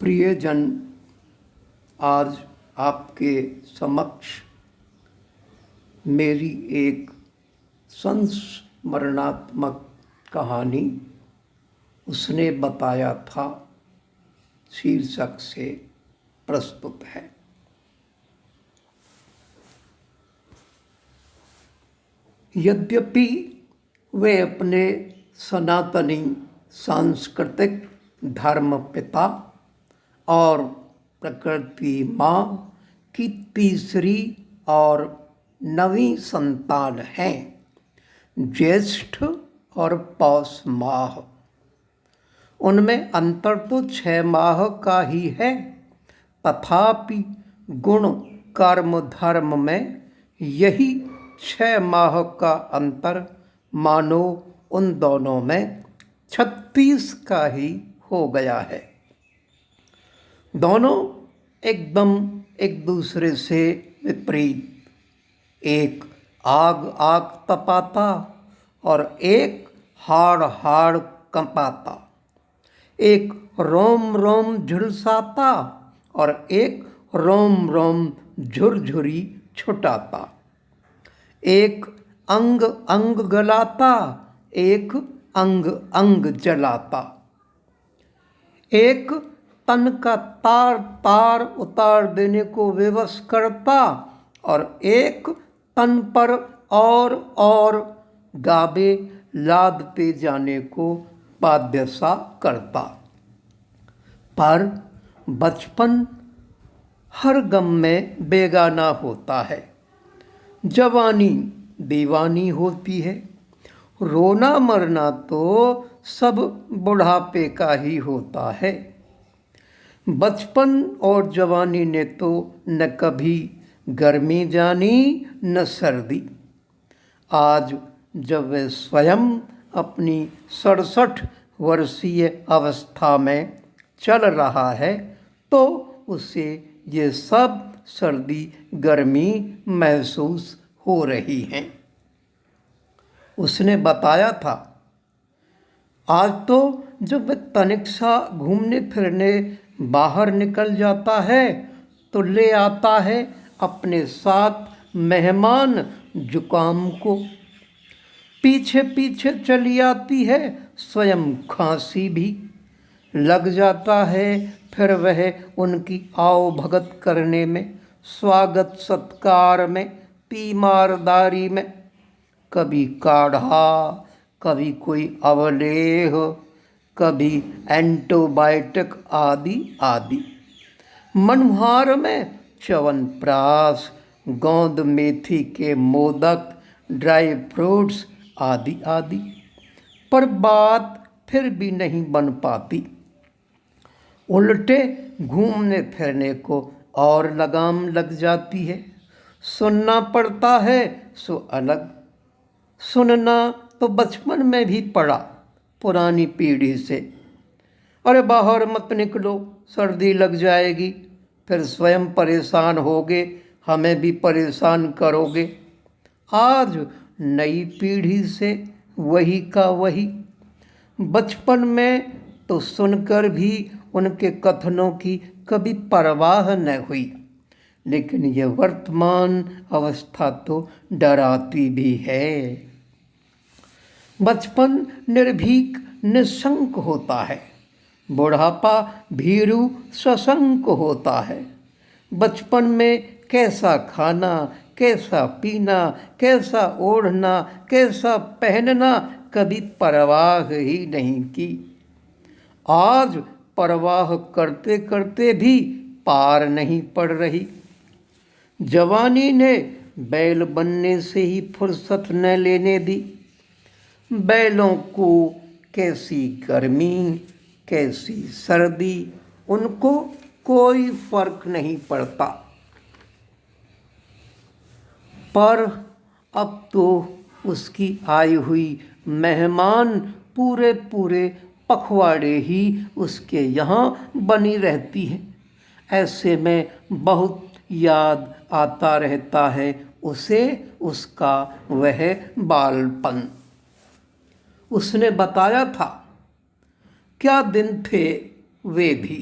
प्रियजन, आज आपके समक्ष मेरी एक संस्मरणात्मक कहानी उसने बताया था शीर्षक से प्रस्तुत है। यद्यपि वे अपने सनातनी सांस्कृतिक धर्म पिता और प्रकृति माँ की तीसरी और नवीं संतान हैं, ज्येष्ठ और पौष माह। उनमें अंतर तो 6 माह का ही है, तथापि गुण कर्म धर्म में यही 6 माह का अंतर मानो उन दोनों में 36 का ही हो गया है। दोनों एकदम एक दूसरे से विपरीत, एक आग आग तपाता और एक हाड़ हाड़ कंपाता, एक रोम रोम झुलसाता और एक रोम रोम झुरझुरी छुटाता, एक अंग अंग गलाता, एक अंग अंग जलाता, एक तन का तार तार उतार देने को विवश करता और एक तन पर और गाबे लादते जाने को बाध्य सा करता। पर बचपन हर गम में बेगाना होता है, जवानी दीवानी होती है, रोना मरना तो सब बुढ़ापे का ही होता है। बचपन और जवानी ने तो न कभी गर्मी जानी न सर्दी। आज जब वह स्वयं अपनी 67 वर्षीय अवस्था में चल रहा है तो उसे ये सब सर्दी गर्मी महसूस हो रही हैं। उसने बताया था, आज तो जब वह तनिक सा घूमने फिरने बाहर निकल जाता है तो ले आता है अपने साथ मेहमान जुकाम को, पीछे पीछे चली आती है स्वयं खांसी भी लग जाता है। फिर वह उनकी आओ भगत करने में, स्वागत सत्कार में, तीमारदारी में, कभी काढ़ा, कभी कोई अवलेह, कभी एंटीबायोटिक आदि आदि, मनुहार में च्यवनप्राश, गोंद मेथी के मोदक, ड्राई फ्रूट्स आदि आदि। पर बात फिर भी नहीं बन पाती, उल्टे घूमने फिरने को और लगाम लग जाती है। सुनना पड़ता है सो अलग, सुनना तो बचपन में भी पड़ा पुरानी पीढ़ी से, अरे बाहर मत निकलो सर्दी लग जाएगी, फिर स्वयं परेशान होगे, हमें भी परेशान करोगे। आज नई पीढ़ी से वही का वही। बचपन में तो सुनकर भी उनके कथनों की कभी परवाह न हुई, लेकिन यह वर्तमान अवस्था तो डराती भी है। बचपन निर्भीक निशंक होता है, बुढ़ापा भीरू सशंक होता है। बचपन में कैसा खाना, कैसा पीना, कैसा ओढ़ना, कैसा पहनना, कभी परवाह ही नहीं की। आज परवाह करते करते भी पार नहीं पड़ रही। जवानी ने बैल बनने से ही फुर्सत न लेने दी। बैलों को कैसी गर्मी कैसी सर्दी, उनको कोई फर्क नहीं पड़ता। पर अब तो उसकी आई हुई मेहमान पूरे पूरे पखवाड़े ही उसके यहाँ बनी रहती है। ऐसे में बहुत याद आता रहता है उसे उसका वह बालपन। उसने बताया था, क्या दिन थे वे भी,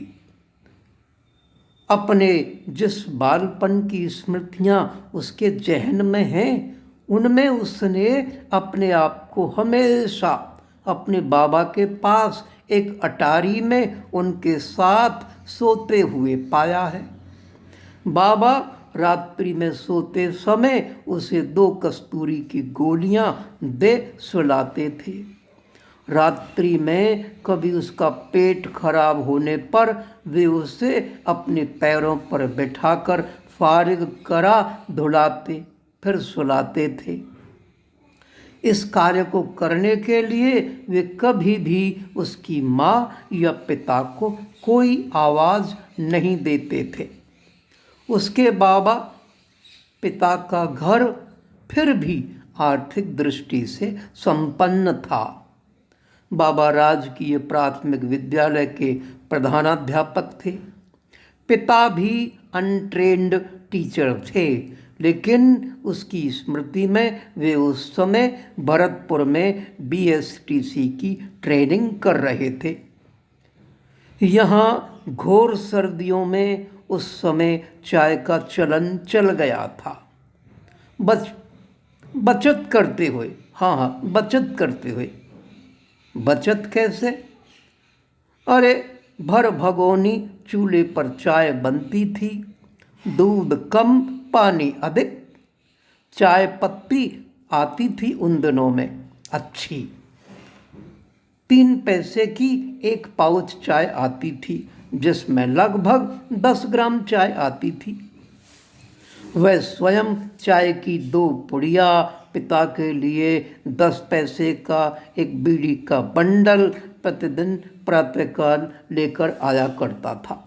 अपने जिस बालपन की स्मृतियाँ उसके जहन में हैं, उनमें उसने अपने आप को हमेशा अपने बाबा के पास एक अटारी में उनके साथ सोते हुए पाया है। बाबा रात्रि में सोते समय उसे 2 कस्तूरी की गोलियां दे सुलाते थे। रात्रि में कभी उसका पेट खराब होने पर वे उसे अपने पैरों पर बैठाकर फारिग करा धुलाते फिर सुलाते थे। इस कार्य को करने के लिए वे कभी भी उसकी माँ या पिता को कोई आवाज़ नहीं देते थे। उसके बाबा पिता का घर फिर भी आर्थिक दृष्टि से संपन्न था। बाबा राजकीय प्राथमिक विद्यालय के प्रधानाध्यापक थे। पिता भी अनट्रेन्ड टीचर थे, लेकिन उसकी स्मृति में वे उस समय भरतपुर में बीएसटीसी की ट्रेनिंग कर रहे थे। यहाँ घोर सर्दियों में उस समय चाय का चलन चल गया था। बचत करते हुए, हाँ, बचत करते हुए। बचत कैसे? अरे, भर भगोनी चूल्हे पर चाय बनती थी, दूध कम पानी अधिक। चाय पत्ती आती थी उन दिनों में अच्छी, 3 पैसे की 1 पाउच चाय आती थी, जिसमें लगभग 10 ग्राम चाय आती थी। वह स्वयं चाय की 2 पुड़िया, पिता के लिए 10 पैसे का एक बीड़ी का बंडल प्रतिदिन प्रातःकाल लेकर आया करता था।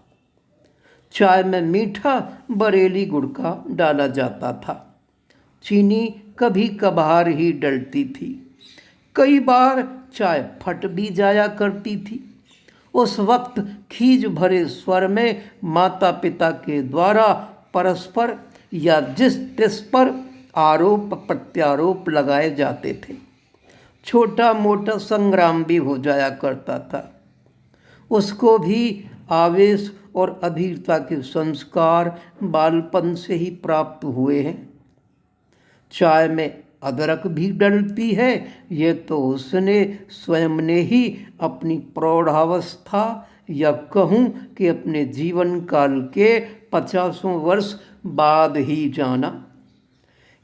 चाय में मीठा बरेली गुड़ का डाला जाता था। चीनी कभी कभार ही डलती थी। कई बार चाय फट भी जाया करती थी। उस वक्त खीज भरे स्वर में माता पिता के द्वारा परस्पर या जिस तिस पर आरोप प्रत्यारोप लगाए जाते थे। छोटा मोटा संग्राम भी हो जाया करता था। उसको भी आवेश और अधीरता के संस्कार बालपन से ही प्राप्त हुए हैं। चाय में अदरक भी डलती है, ये तो उसने स्वयं ने ही अपनी प्रौढ़ावस्था या कहूँ कि अपने जीवन काल के 50 वर्ष बाद ही जाना।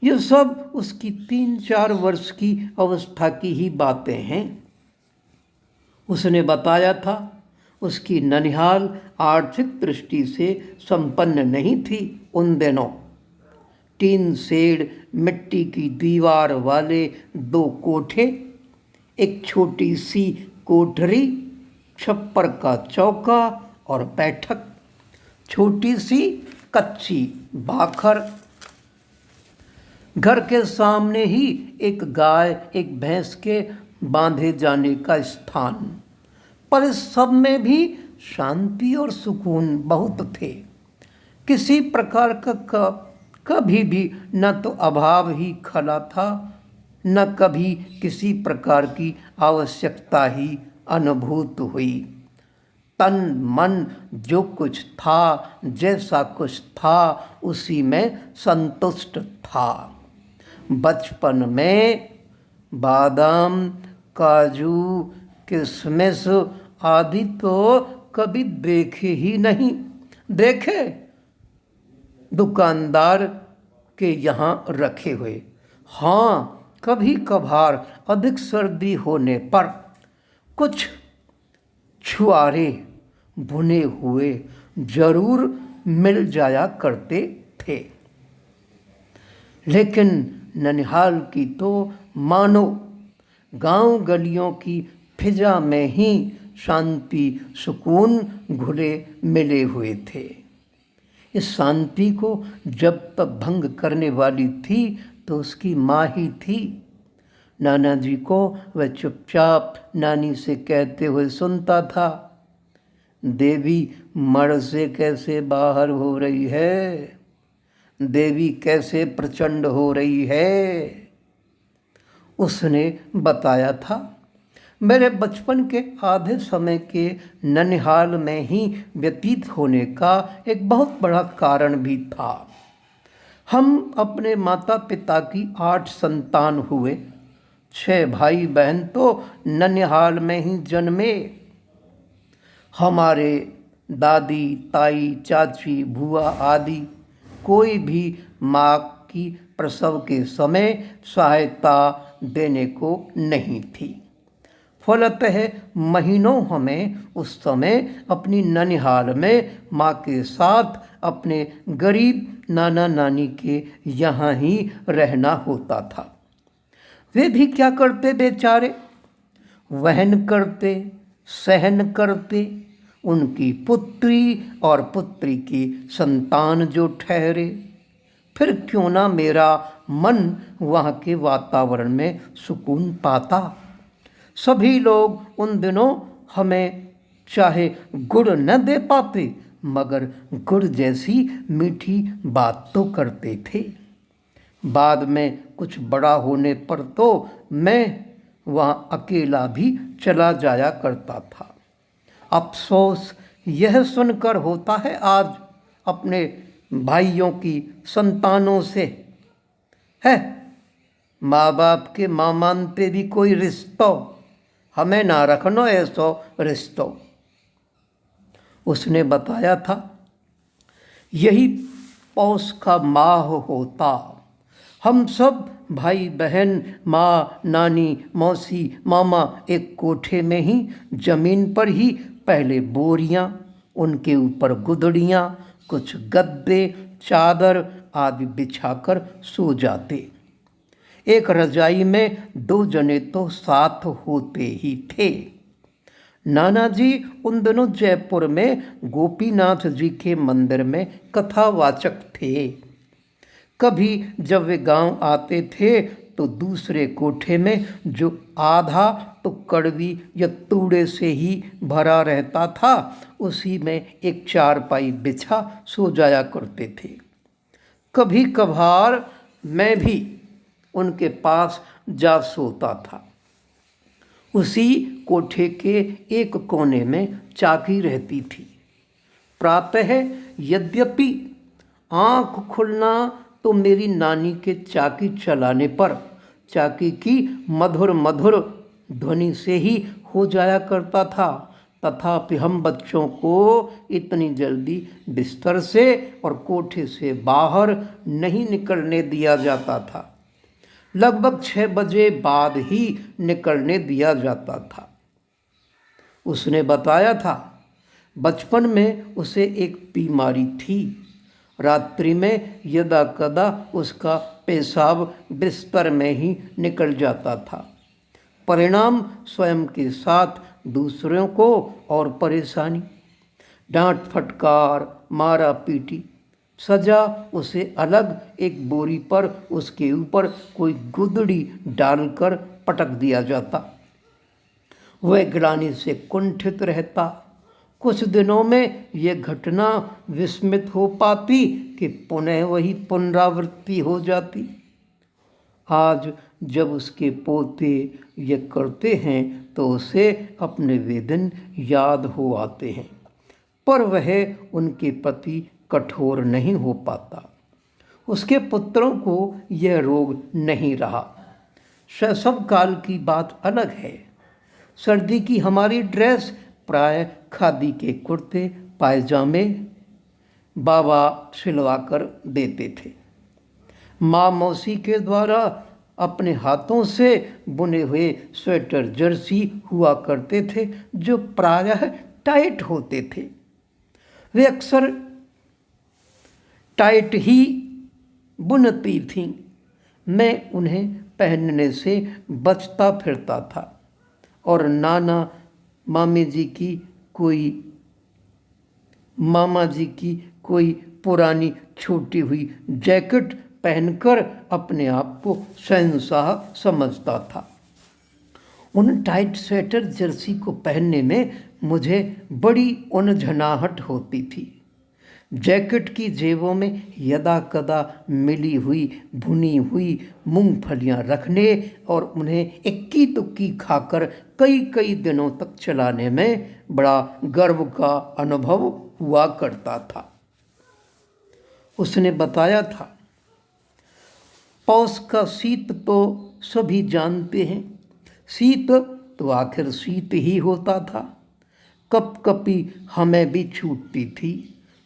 ये सब उसकी 3-4 वर्ष की अवस्था की ही बातें हैं। उसने बताया था उसकी ननिहाल आर्थिक दृष्टि से संपन्न नहीं थी उन दिनों। 3 शेड मिट्टी की दीवार वाले 2 कोठे, एक छोटी सी कोठरी, छप्पर का चौका और बैठक, छोटी सी कच्ची बाखर, घर के सामने ही एक गाय एक भैंस के बांधे जाने का स्थान। पर इस सब में भी शांति और सुकून बहुत थे। किसी प्रकार का कभी भी न तो अभाव ही खला था, न कभी किसी प्रकार की आवश्यकता ही अनुभूत हुई। तन मन जो कुछ था, जैसा कुछ था, उसी में संतुष्ट था। बचपन में बादाम, काजू, किशमिश आदि तो कभी देखे ही नहीं। देखे दुकानदार के यहाँ रखे हुए, हाँ, कभी कभार अधिक सर्दी होने पर कुछ छुआरे भुने हुए जरूर मिल जाया करते थे। लेकिन ननिहाल की तो मानो गांव गलियों की फिजा में ही शांति सुकून घुले मिले हुए थे। इस शांति को जब तक भंग करने वाली थी तो उसकी माँ ही थी। नाना जी को वह चुपचाप नानी से कहते हुए सुनता था, देवी मड़ से कैसे बाहर हो रही है, देवी कैसे प्रचंड हो रही है। उसने बताया था मेरे बचपन के आधे समय के ननिहाल में ही व्यतीत होने का एक बहुत बड़ा कारण भी था। हम अपने माता पिता की 8 संतान हुए। 6 भाई बहन तो ननिहाल में ही जन्मे। हमारे दादी, ताई, चाची, बुआ आदि कोई भी माँ की प्रसव के समय सहायता देने को नहीं थी। फलतः महीनों हमें उस समय अपनी ननिहाल में माँ के साथ अपने गरीब नाना नानी के यहाँ ही रहना होता था। वे भी क्या करते बेचारे, वहन करते, सहन करते। उनकी पुत्री और पुत्री की संतान जो ठहरे, फिर क्यों ना मेरा मन वहाँ के वातावरण में सुकून पाता। सभी लोग उन दिनों हमें चाहे गुड़ न दे पाते, मगर गुड़ जैसी मीठी बात तो करते थे। बाद में कुछ बड़ा होने पर तो मैं वहाँ अकेला भी चला जाया करता था। अफसोस यह सुनकर होता है आज अपने भाइयों की संतानों से, है माँ बाप के माँ मानते भी कोई रिश्तो, हमें ना रखनो ऐसो रिश्तो। उसने बताया था यही पौष का माह होता। हम सब भाई बहन, माँ, नानी, मौसी, मामा एक कोठे में ही जमीन पर ही पहले बोरियां, उनके ऊपर गुदड़ियाँ, कुछ गद्दे, चादर आदि बिछाकर सो जाते। एक रजाई में 2 जने तो साथ होते ही थे। नाना जी उन दिनों जयपुर में गोपीनाथ जी के मंदिर में कथावाचक थे। कभी जब वे गांव आते थे तो दूसरे कोठे में जो आधा तो कड़वी या तूड़े से ही भरा रहता था, उसी में एक चारपाई बिछा सो जाया करते थे। कभी कभार मैं भी उनके पास जा सोता था। उसी कोठे के एक कोने में चाकी रहती थी। प्रातः यद्यपि आँख खुलना तो मेरी नानी के चाकी चलाने पर चाकी की मधुर मधुर ध्वनि से ही हो जाया करता था, तथापि हम बच्चों को इतनी जल्दी बिस्तर से और कोठे से बाहर नहीं निकलने दिया जाता था। लगभग 6 बजे बाद ही निकलने दिया जाता था। उसने बताया था बचपन में उसे एक बीमारी थी। रात्रि में यदा कदा उसका पेशाब बिस्तर में ही निकल जाता था। परिणाम स्वयं के साथ दूसरों को और परेशानी, डांट फटकार, मारा पीटी। सजा उसे अलग एक बोरी पर उसके ऊपर कोई गुदड़ी डालकर पटक दिया जाता। वह ग्लानि से कुंठित रहता। कुछ दिनों में यह घटना विस्मित हो पाती कि पुनः वही पुनरावृत्ति हो जाती। आज जब उसके पोते ये करते हैं तो उसे अपने वे दिन याद हो आते हैं, पर वह उनके प्रति कठोर नहीं हो पाता। उसके पुत्रों को यह रोग नहीं रहा। शैशव काल की बात अलग है। सर्दी की हमारी ड्रेस प्राय खादी के कुर्ते पायजामे बाबा सिलवा कर देते थे। माँ मौसी के द्वारा अपने हाथों से बुने हुए स्वेटर जर्सी हुआ करते थे जो प्रायः टाइट होते थे। वे अक्सर टाइट ही बुनती थीं। मैं उन्हें पहनने से बचता फिरता था और मामा जी की कोई पुरानी छोटी हुई जैकेट पहनकर अपने आप को शहंशाह समझता था। उन टाइट स्वेटर जर्सी को पहनने में मुझे बड़ी उलझनाहट होती थी। जैकेट की जेबों में यदा कदा मिली हुई भुनी हुई मूंगफलियां रखने और उन्हें इक्की दुक्की खाकर कई कई दिनों तक चलाने में बड़ा गर्व का अनुभव हुआ करता था। उसने बताया था, पौष का शीत तो सभी जानते हैं। शीत तो आखिर शीत ही होता था। कपकपी हमें भी छूटती थी,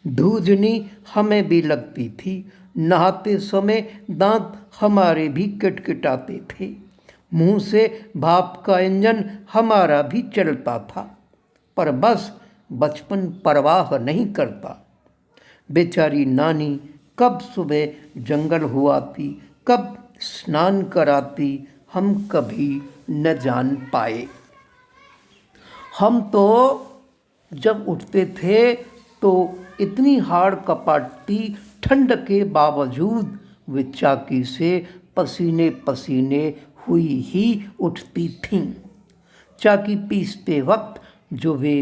धूजनी हमें भी लगती थी, नहाते समय दांत हमारे भी किटकिटाते थे, मुंह से भाप का इंजन हमारा भी चलता था, पर बस बचपन परवाह नहीं करता। बेचारी नानी कब सुबह जंगल हुआती, कब स्नान कराती, हम कभी न जान पाए। हम तो जब उठते थे तो इतनी हाड़ कपाटी ठंड के बावजूद वे चाकी से पसीने पसीने हुई ही उठती थीं। चाकी पीसते वक्त जो वे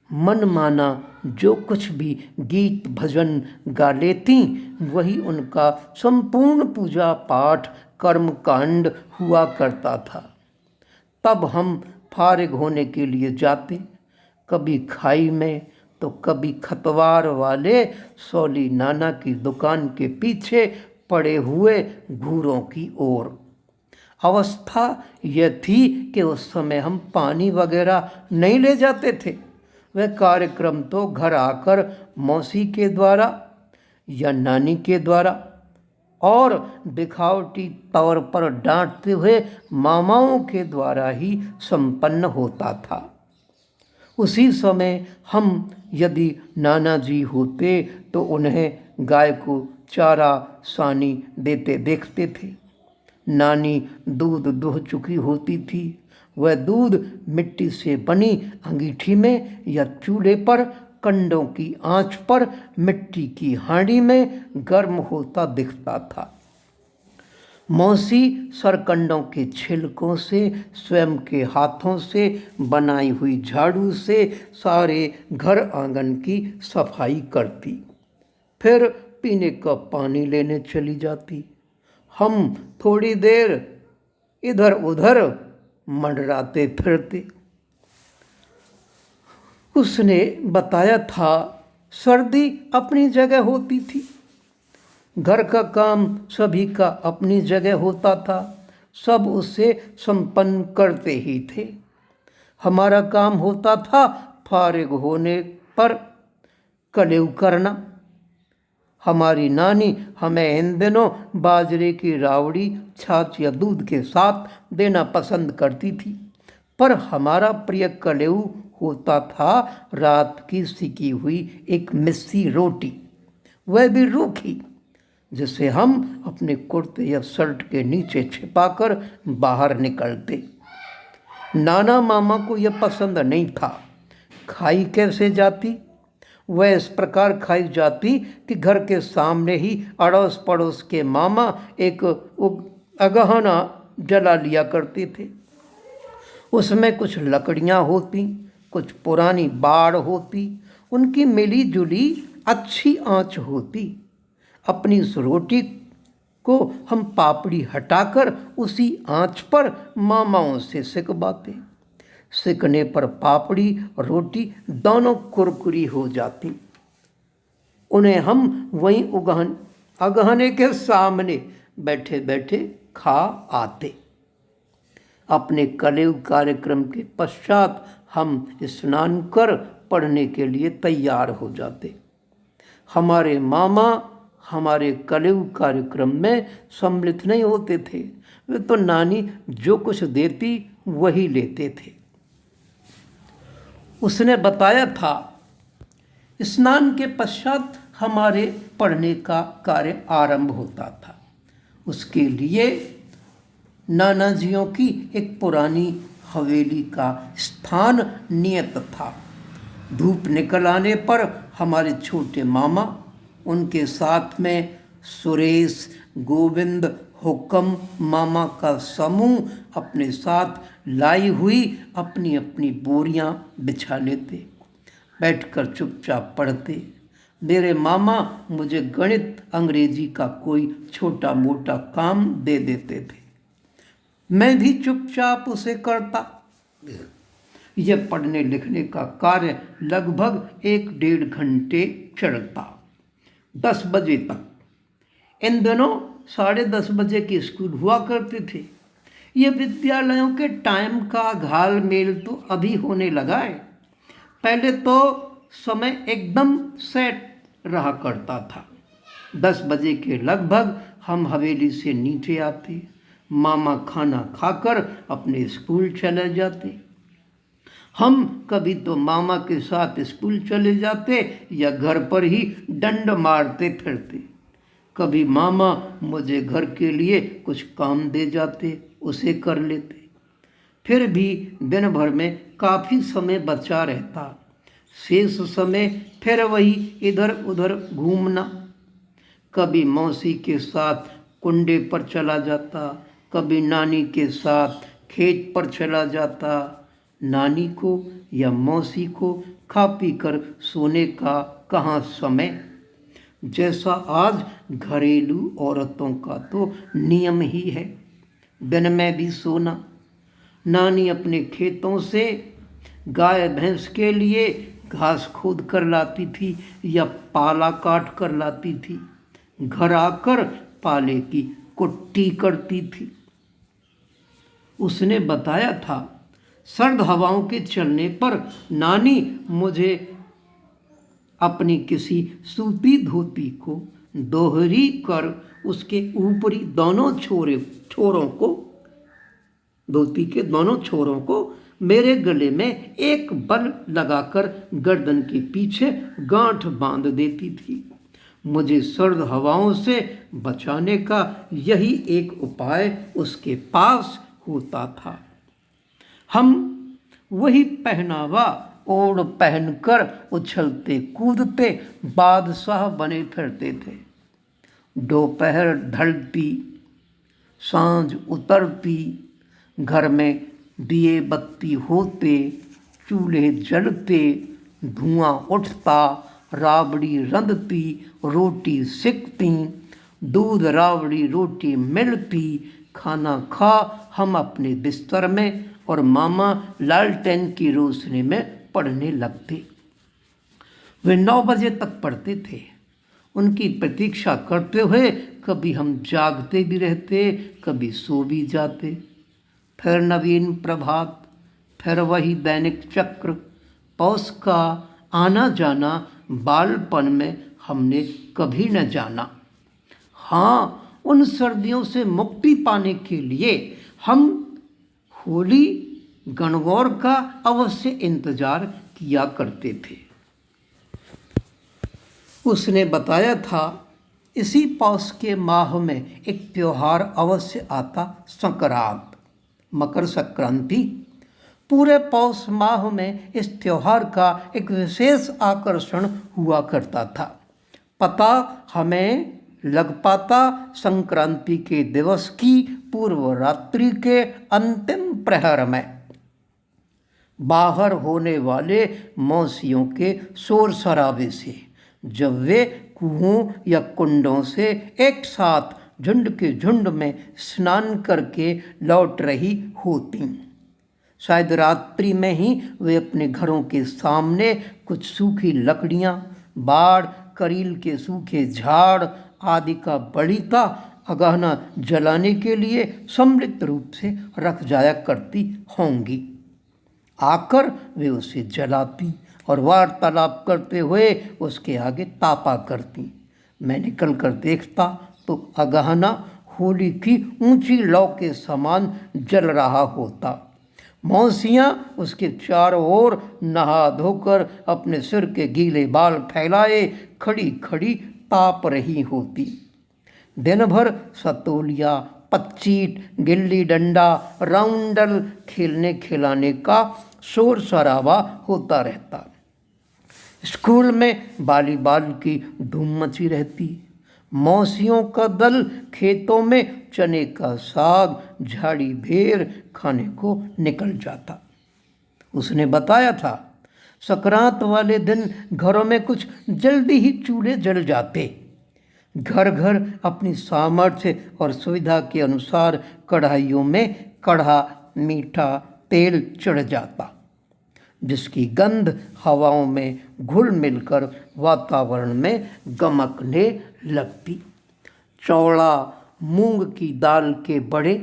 मनमाना जो कुछ भी गीत भजन गा लेती, वही उनका संपूर्ण पूजा पाठ कर्मकांड हुआ करता था। तब हम फारिग होने के लिए जाते, कभी खाई में तो कभी खतवार वाले सौली नाना की दुकान के पीछे पड़े हुए घूरों की ओर। अवस्था यह थी कि उस समय हम पानी वगैरह नहीं ले जाते थे। वह कार्यक्रम तो घर आकर मौसी के द्वारा या नानी के द्वारा और दिखावटी तौर पर डांटते हुए मामाओं के द्वारा ही संपन्न होता था। उसी समय हम यदि नाना जी होते तो उन्हें गाय को चारा सानी देते देखते थे। नानी दूध दुह चुकी होती थी। वह दूध मिट्टी से बनी अंगीठी में या चूल्हे पर कंडों की आंच पर मिट्टी की हांडी में गर्म होता दिखता था। मौसी सरकंडों के छिलकों से स्वयं के हाथों से बनाई हुई झाड़ू से सारे घर आंगन की सफाई करती, फिर पीने का पानी लेने चली जाती। हम थोड़ी देर इधर उधर मंडराते फिरते। उसने बताया था, सर्दी अपनी जगह होती थी, घर का काम सभी का अपनी जगह होता था, सब उससे संपन्न करते ही थे। हमारा काम होता था फारिग होने पर कलेव करना। हमारी नानी हमें इन दिनों बाजरे की रावड़ी छाछ या दूध के साथ देना पसंद करती थी, पर हमारा प्रिय कलेव होता था रात की सिकी हुई एक मिस्सी रोटी, वह भी रूखी, जिसे हम अपने कुर्ते या शर्ट के नीचे छिपाकर बाहर निकलते। नाना मामा को यह पसंद नहीं था। खाई कैसे जाती? वह इस प्रकार खाई जाती कि घर के सामने ही अड़ोस पड़ोस के मामा एक अगहना जला लिया करते थे। उसमें कुछ लकड़ियाँ होती, कुछ पुरानी बाड़ होती, उनकी मिली जुली अच्छी आंच होती। अपनी उस रोटी को हम पापड़ी हटाकर उसी आंच पर मामाओं से सिकवाते। सिकने पर पापड़ी और रोटी दोनों कुरकुरी हो जाती। उन्हें हम वहीं अगहने के सामने बैठे बैठे खा आते। अपने कलेव कार्यक्रम के पश्चात हम स्नान कर पढ़ने के लिए तैयार हो जाते। हमारे मामा हमारे कलेव कार्यक्रम में सम्मिलित नहीं होते थे। वे तो नानी जो कुछ देती वही लेते थे। उसने बताया था, स्नान के पश्चात हमारे पढ़ने का कार्य आरंभ होता था। उसके लिए नाना जियों की एक पुरानी हवेली का स्थान नियत था। धूप निकल आने पर हमारे छोटे मामा, उनके साथ में सुरेश, गोविंद, हुक्म मामा का समूह अपने साथ लाई हुई अपनी अपनी बोरियां बिछा लेते, बैठकर चुपचाप पढ़ते। मेरे मामा मुझे गणित अंग्रेजी का कोई छोटा मोटा काम दे देते थे, मैं भी चुपचाप उसे करता। यह पढ़ने लिखने का कार्य लगभग 1-1.5 घंटे चलता, 10 बजे तक। इन दिनों 10:30 बजे के स्कूल हुआ करते थे। ये विद्यालयों के टाइम का घाल मेल तो अभी होने लगा है। पहले तो समय एकदम सेट रहा करता था। 10 बजे के लगभग हम हवेली से नीचे आते, मामा खाना खाकर अपने स्कूल चले जाते। हम कभी तो मामा के साथ स्कूल चले जाते या घर पर ही डंड मारते फिरते। कभी मामा मुझे घर के लिए कुछ काम दे जाते, उसे कर लेते। फिर भी दिन भर में काफ़ी समय बचा रहता। शेष समय फिर वही इधर उधर घूमना। कभी मौसी के साथ कुंडे पर चला जाता, कभी नानी के साथ खेत पर चला जाता। नानी को या मौसी को खा पी कर सोने का कहाँ समय। जैसा आज घरेलू औरतों का तो नियम ही है, दिन में भी सोना। नानी अपने खेतों से गाय भैंस के लिए घास खोद कर लाती थी या पाला काट कर लाती थी। घर आकर पाले की कुट्टी करती थी। उसने बताया था, सर्द हवाओं के चलने पर नानी मुझे अपनी किसी सूती धोती को दोहरी कर उसके ऊपरी दोनों छोरों को, धोती के दोनों छोरों को मेरे गले में एक बल लगाकर गर्दन के पीछे गांठ बांध देती थी। मुझे सर्द हवाओं से बचाने का यही एक उपाय उसके पास होता था। हम वही पहनावा ओढ़ पहनकर उछलते कूदते बादशाह बने फिरते थे। दोपहर ढलती, सांझ उतरती, घर में दिए बत्ती होते, चूल्हे जलते, धुआं उठता, राबड़ी रंधती, रोटी सिकती, दूध राबड़ी रोटी मिलती। खाना खा हम अपने बिस्तर में और मामा लालटेन की रोशनी में पढ़ने लगते। वे 9 बजे तक पढ़ते थे। उनकी प्रतीक्षा करते हुए कभी हम जागते भी रहते, कभी सो भी जाते। फिर नवीन प्रभात, फिर वही दैनिक चक्र। पौष का आना जाना बालपन में हमने कभी न जाना। हाँ, उन सर्दियों से मुक्ति पाने के लिए हम होली गणगौर का अवश्य इंतजार किया करते थे। उसने बताया था, इसी पौष के माह में एक त्योहार अवश्य आता, संक्रांत, मकर संक्रांति। पूरे पौष माह में इस त्योहार का एक विशेष आकर्षण हुआ करता था। पता हमें लग पाता संक्रांति के दिवस की पूर्व रात्रि के अंतिम प्रहर में। बाहर होने वाले मौसियों के शोर शराबे से, जब वे कुओं या कुंडों से एक साथ झुंड के झुंड में स्नान करके लौट रही होती। शायद रात्रि में ही वे अपने घरों के सामने कुछ सूखी लकड़ियाँ, बाड़, करील के सूखे झाड़ आदि का बड़ीता अगहना जलाने के लिए सम्मिलित रूप से रख जाया करती होंगी। आकर वे उसे जलाती और वार्तालाप करते हुए उसके आगे तापा करती। मैं निकल कर देखता तो अगहना होली की ऊंची लौ के समान जल रहा होता। मौसियाँ उसके चारों ओर नहा धोकर अपने सिर के गीले बाल फैलाए खड़ी खड़ी ताप रही होती। दिन भर सतोलिया, पच्चीट, गिल्ली डंडा, राउंडल खेलने खिलाने का शोर शराबा होता रहता। स्कूल में वॉलीबॉल की धूम मची रहती। मौसियों का दल खेतों में चने का साग, झाड़ी भेर खाने को निकल जाता। उसने बताया था, संक्रांत वाले दिन घरों में कुछ जल्दी ही चूल्हे जल जाते। घर घर अपनी सामर्थ्य और सुविधा के अनुसार कढ़ाइयों में कढ़ा मीठा तेल चढ़ जाता, जिसकी गंध हवाओं में घुल मिलकर वातावरण में गमकने लगती। चौड़ा मूंग की दाल के बड़े,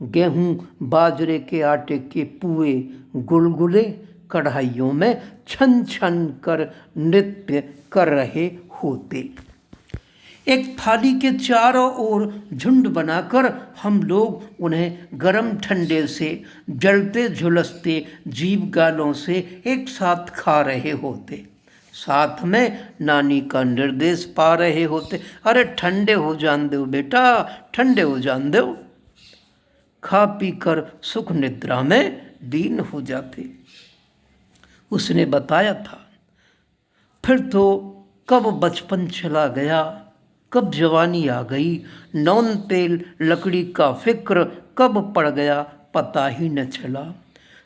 गेहूं बाजरे के आटे के पुए गुलगुले कढ़ाइयों में छन छन कर नृत्य कर रहे होते। एक थाली के चारों ओर झुंड बनाकर हम लोग उन्हें गरम ठंडे से जलते झुलसते जीभ गालों से एक साथ खा रहे होते। साथ में नानी का निर्देश पा रहे होते, अरे ठंडे हो जान दो बेटा, ठंडे हो जान दो। खा पी कर सुख निद्रा में लीन हो जाते। उसने बताया था, फिर तो कब बचपन चला गया, कब जवानी आ गई, नौन तेल लकड़ी का फिक्र कब पड़ गया पता ही न चला।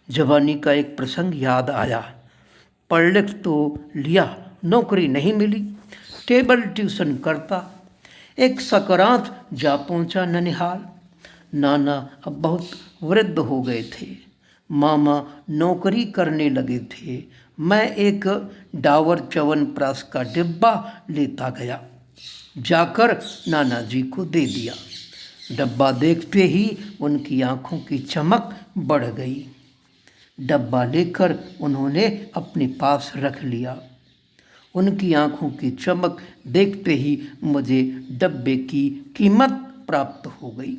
जवानी का एक प्रसंग याद आया, पढ़ लिख तो लिया, नौकरी नहीं मिली, टेबल ट्यूशन करता। एक संक्रांत जा पहुंचा ननिहाल। नाना अब बहुत वृद्ध हो गए थे, मामा नौकरी करने लगे थे। मैं एक डावर च्यवनप्राश का डिब्बा लेता गया, जाकर नाना जी को दे दिया। डब्बा देखते ही उनकी आंखों की चमक बढ़ गई। डब्बा लेकर उन्होंने अपने पास रख लिया। उनकी आंखों की चमक देखते ही मुझे डब्बे की कीमत प्राप्त हो गई।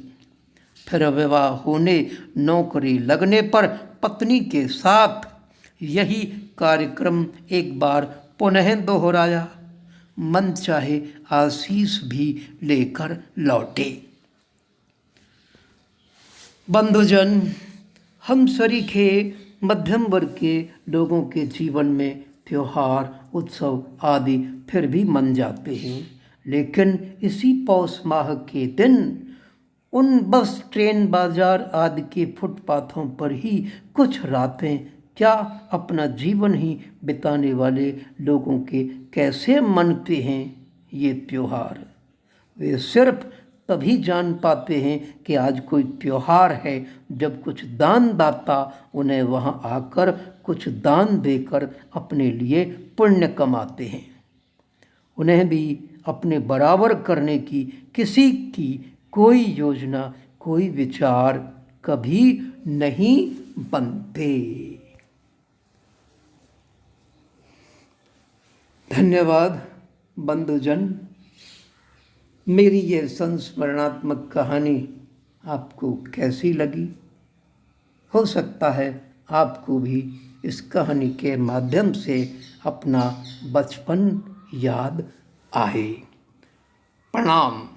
फिर विवाह होने, नौकरी लगने पर पत्नी के साथ यही कार्यक्रम एक बार पुनः दोहराया। मन चाहे आशीष भी लेकर लौटे। बंधुजन, हम सरीखे मध्यम वर्ग के लोगों के जीवन में त्योहार उत्सव आदि फिर भी मन जाते हैं, लेकिन इसी पौष माह के दिन उन बस ट्रेन बाजार आदि के फुटपाथों पर ही कुछ रातें क्या अपना जीवन ही बिताने वाले लोगों के कैसे मनते हैं ये त्योहार। वे सिर्फ तभी जान पाते हैं कि आज कोई त्योहार है जब कुछ दानदाता उन्हें वहाँ आकर कुछ दान देकर अपने लिए पुण्य कमाते हैं। उन्हें भी अपने बराबर करने की किसी की कोई योजना, कोई विचार कभी नहीं बनते। धन्यवाद बंधुजन। मेरी ये संस्मरणात्मक कहानी आपको कैसी लगी? हो सकता है आपको भी इस कहानी के माध्यम से अपना बचपन याद आए। प्रणाम।